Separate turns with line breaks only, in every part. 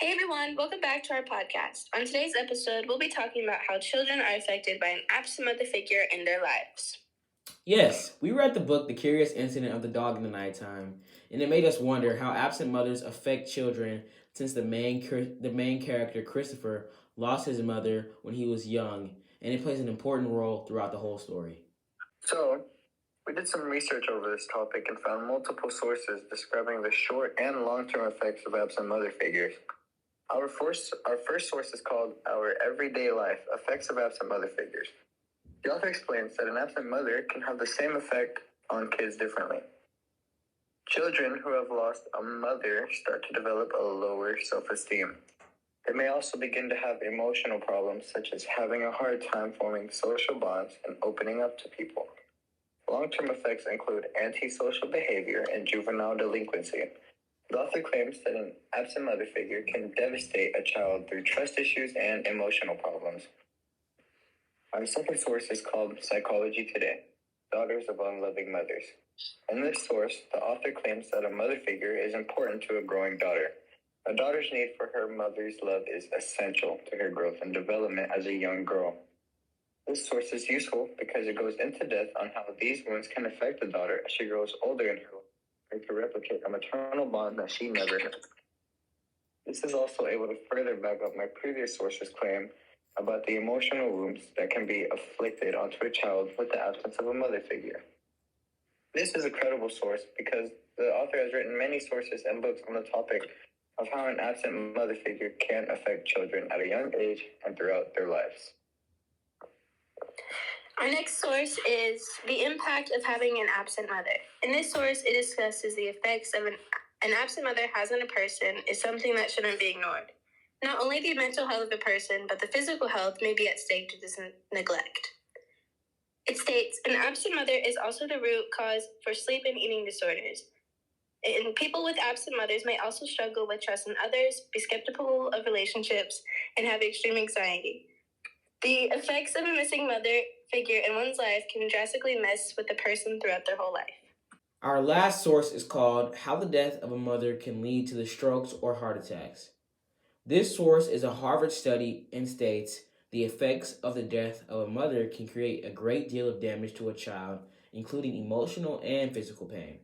Hey everyone, welcome back to our podcast. On today's episode, we'll be talking about how children are affected by an absent mother figure in their lives.
Yes, we read the book The Curious Incident of the Dog in the Nighttime, and it made us wonder how absent mothers affect children since the main character Christopher lost his mother when he was young, and it plays an important role throughout the whole story.
So, we did some research over this topic and found multiple sources describing the short and long-term effects of absent mother figures. Our first source is called Our Everyday Life, Effects of Absent Mother Figures. The author explains that an absent mother can have the same effect on kids differently. Children who have lost a mother start to develop a lower self-esteem. They may also begin to have emotional problems, such as having a hard time forming social bonds and opening up to people. Long-term effects include antisocial behavior and juvenile delinquency. The author claims that an absent mother figure can devastate a child through trust issues and emotional problems. Our second source is called Psychology Today, Daughters of Unloving Mothers. In this source, the author claims that a mother figure is important to a growing daughter. A daughter's need for her mother's love is essential to her growth and development as a young girl. This source is useful because it goes into depth on how these wounds can affect the daughter as she grows older in her life to replicate a maternal bond that she never had. This is also able to further back up my previous source's claim about the emotional wounds that can be afflicted onto a child with the absence of a mother figure. This is a credible source because the author has written many sources and books on the topic of how an absent mother figure can affect children at a young age and throughout their lives.
Our next source is The Impact of Having an Absent Mother. In this source, it discusses the effects of an absent mother has on a person is something that shouldn't be ignored. Not only the mental health of a person, but the physical health may be at stake due to this neglect. It states, an absent mother is also the root cause for sleep and eating disorders. And people with absent mothers may also struggle with trust in others, be skeptical of relationships, and have extreme anxiety. The effects of a missing mother figure in one's life can drastically mess with the person throughout their whole life.
Our last source is called How the Death of a Mother Can Lead to the Strokes or Heart Attacks. This source is a Harvard study and states the effects of the death of a mother can create a great deal of damage to a child, including emotional and physical pain.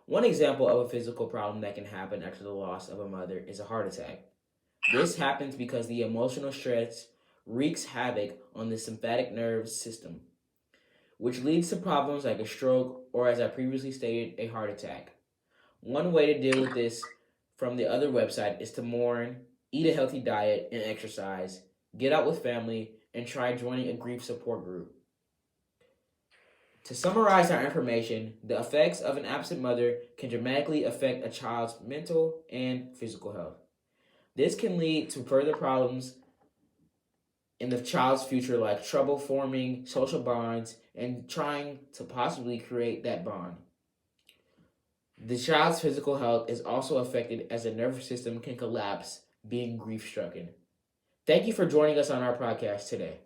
One example of a physical problem that can happen after the loss of a mother is a heart attack. This happens because the emotional stress wreaks havoc on the sympathetic nerve system, which leads to problems like a stroke or, as I previously stated, a heart attack. One way to deal with this from the other website is to mourn, eat a healthy diet and exercise, get out with family, and try joining a grief support group. To summarize our information, the effects of an absent mother can dramatically affect a child's mental and physical health. This can lead to further problems in the child's future, like trouble forming social bonds and trying to possibly create that bond. The child's physical health is also affected as the nervous system can collapse, being grief stricken. Thank you for joining us on our podcast today.